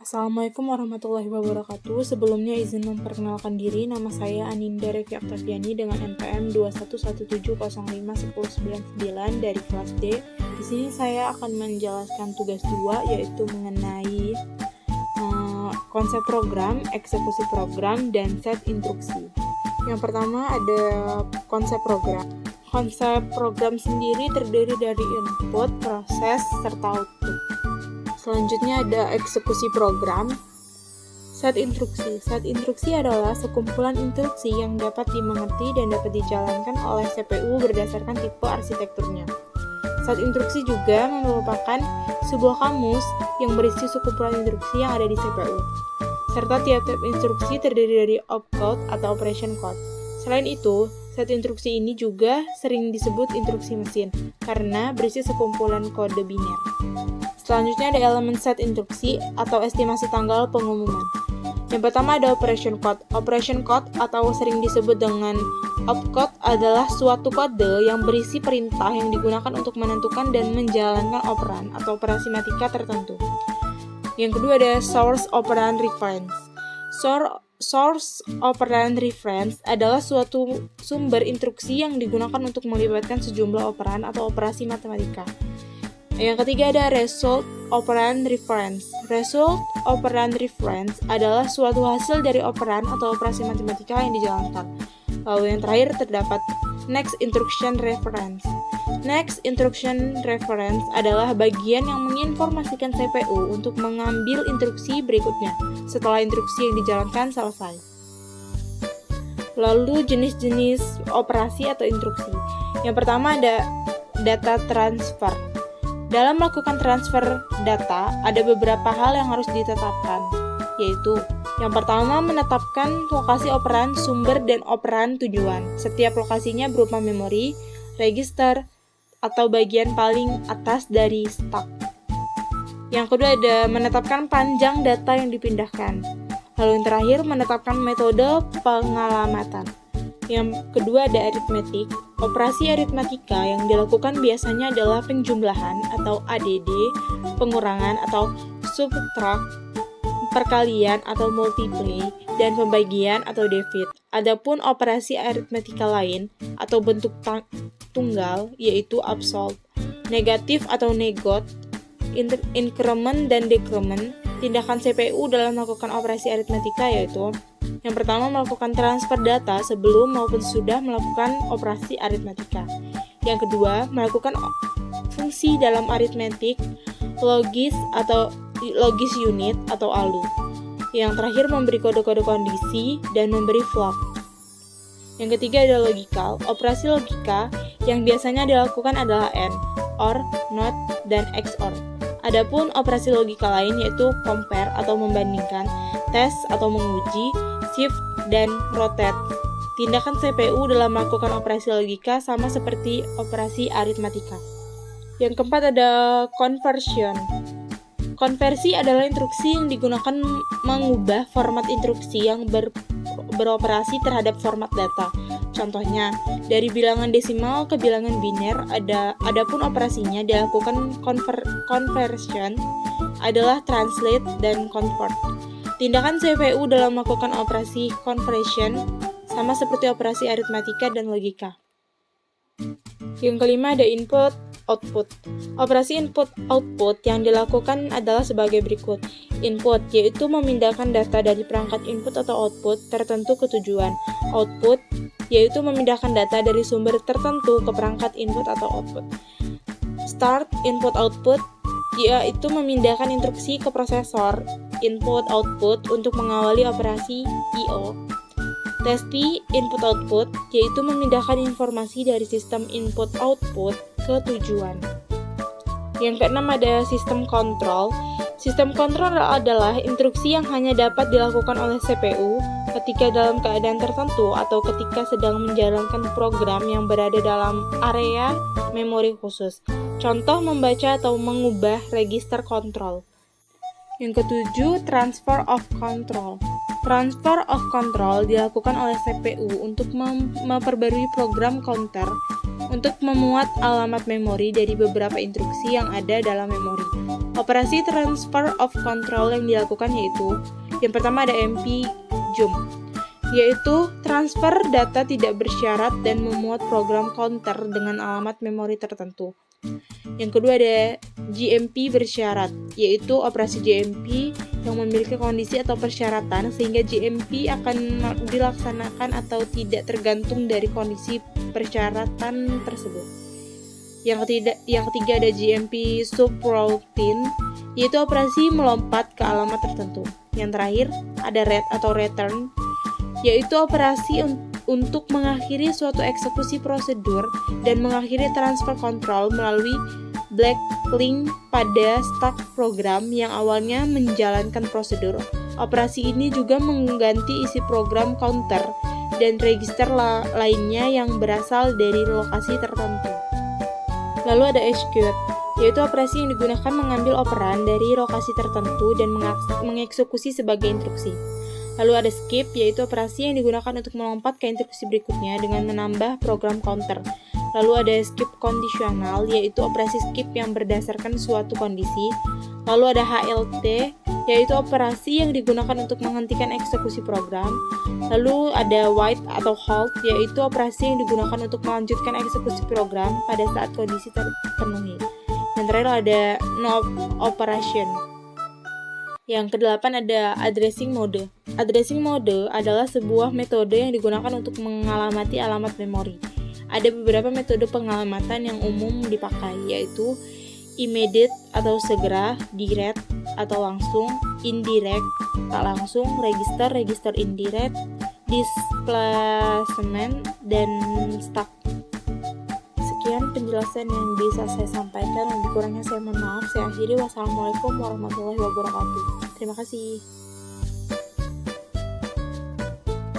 Assalamualaikum warahmatullahi wabarakatuh. Sebelumnya izin memperkenalkan diri, nama saya Aninda Revi Oktaviani dengan NPM 2117051099 dari kelas D. Di sini saya akan menjelaskan tugas 2, yaitu mengenai konsep program, eksekusi program, dan set instruksi. Yang pertama ada konsep program. Konsep program sendiri terdiri dari input, proses, serta output. Selanjutnya ada eksekusi program. Set instruksi. Set instruksi adalah sekumpulan instruksi yang dapat dimengerti dan dapat dijalankan oleh CPU berdasarkan tipe arsitekturnya. Set instruksi juga merupakan sebuah kamus yang berisi sekumpulan instruksi yang ada di CPU. Serta tiap-tiap instruksi terdiri dari opcode atau operation code. Selain itu, set instruksi ini juga sering disebut instruksi mesin karena berisi sekumpulan kode biner. Selanjutnya ada elemen set instruksi atau estimasi tanggal pengumuman. Yang pertama ada operation code. Operation code atau sering disebut dengan opcode adalah suatu kode yang berisi perintah yang digunakan untuk menentukan dan menjalankan operan atau operasi matematika tertentu. Yang kedua ada source operand reference. Source operand reference adalah suatu sumber instruksi yang digunakan untuk melibatkan sejumlah operan atau operasi matematika. Yang ketiga ada result operand reference. Result operand reference adalah suatu hasil dari operan atau operasi matematika yang dijalankan. Lalu yang terakhir terdapat next instruction reference. Next instruction reference adalah bagian yang menginformasikan CPU untuk mengambil instruksi berikutnya setelah instruksi yang dijalankan selesai. Lalu jenis-jenis operasi atau instruksi. Yang pertama ada data transfer. Dalam melakukan transfer data, ada beberapa hal yang harus ditetapkan, yaitu yang pertama menetapkan lokasi operan sumber dan operan tujuan. Setiap lokasinya berupa memori, register, atau bagian paling atas dari stack. Yang kedua ada menetapkan panjang data yang dipindahkan. Lalu yang terakhir menetapkan metode pengalamatan. Yang kedua ada aritmetik. Operasi aritmatika yang dilakukan biasanya adalah penjumlahan atau ADD, pengurangan atau subtract, perkalian atau multiply, dan pembagian atau divide. Adapun operasi aritmatika lain atau bentuk tunggal yaitu absolute, negatif atau negot, increment dan decrement. Tindakan CPU dalam melakukan operasi aritmatika yaitu yang pertama melakukan transfer data sebelum maupun sudah melakukan operasi aritmatika. Yang kedua, melakukan fungsi dalam aritmetik, logis unit atau ALU. Yang terakhir memberi kode-kode kondisi dan memberi float. Yang ketiga ada logical. Operasi logika yang biasanya dilakukan adalah AND, OR, NOT, dan XOR. Adapun operasi logika lain yaitu compare atau membandingkan, test atau menguji, shift, dan rotate. Tindakan CPU dalam melakukan operasi logika sama seperti operasi aritmatika. Yang keempat ada conversion. Konversi adalah instruksi yang digunakan mengubah format instruksi yang beroperasi terhadap format data. Contohnya, dari bilangan desimal ke bilangan biner, adapun operasinya dilakukan conversion adalah translate dan convert. Tindakan CPU dalam melakukan operasi conversion sama seperti operasi aritmatika dan logika. Yang kelima ada input output. Operasi input-output yang dilakukan adalah sebagai berikut. Input, yaitu memindahkan data dari perangkat input atau output tertentu ke tujuan. Output, yaitu memindahkan data dari sumber tertentu ke perangkat input atau output. Start, input-output, yaitu memindahkan instruksi ke prosesor input-output untuk mengawali operasi I/O. Testi, input-output, yaitu memindahkan informasi dari sistem input-output ke tujuan. Yang keenam ada sistem kontrol. Sistem kontrol adalah instruksi yang hanya dapat dilakukan oleh CPU ketika dalam keadaan tertentu atau ketika sedang menjalankan program yang berada dalam area memori khusus. Contoh membaca atau mengubah register kontrol. Yang ketujuh, transfer of control. Transfer of control dilakukan oleh CPU untuk memperbarui program counter untuk memuat alamat memori dari beberapa instruksi yang ada dalam memori. Operasi transfer of control yang dilakukan yaitu yang pertama ada MP jump, yaitu transfer data tidak bersyarat dan memuat program counter dengan alamat memori tertentu. Yang kedua ada GMP bersyarat, yaitu operasi GMP yang memiliki kondisi atau persyaratan sehingga GMP akan dilaksanakan atau tidak tergantung dari kondisi persyaratan tersebut. Yang ketiga ada GMP subroutine, yaitu operasi melompat ke alamat tertentu. Yang terakhir ada read atau return, yaitu operasi untuk mengakhiri suatu eksekusi prosedur dan mengakhiri transfer control melalui black link pada stack program yang awalnya menjalankan prosedur. Operasi ini juga mengganti isi program counter dan register lainnya yang berasal dari lokasi tertentu. Lalu ada execute, yaitu operasi yang digunakan mengambil operan dari lokasi tertentu dan mengeksekusi sebagai instruksi. Lalu ada skip, yaitu operasi yang digunakan untuk melompat ke instruksi berikutnya dengan menambah program counter. Lalu ada skip kondisional, yaitu operasi skip yang berdasarkan suatu kondisi. Lalu ada HLT, yaitu operasi yang digunakan untuk menghentikan eksekusi program. Lalu ada wait atau halt, yaitu operasi yang digunakan untuk melanjutkan eksekusi program pada saat kondisi terpenuhi. Yang terakhir ada no operation. Yang kedelapan ada addressing mode. Addressing mode adalah sebuah metode yang digunakan untuk mengalamati alamat memori. Ada beberapa metode pengalamatan yang umum dipakai, yaitu immediate atau segera, direct atau langsung, indirect tak langsung, register indirect, displacement, dan stack. Sekian penjelasan yang bisa saya sampaikan, lebih kurangnya saya mohon maaf. Saya akhiri. Wassalamualaikum warahmatullahi wabarakatuh. Terima kasih.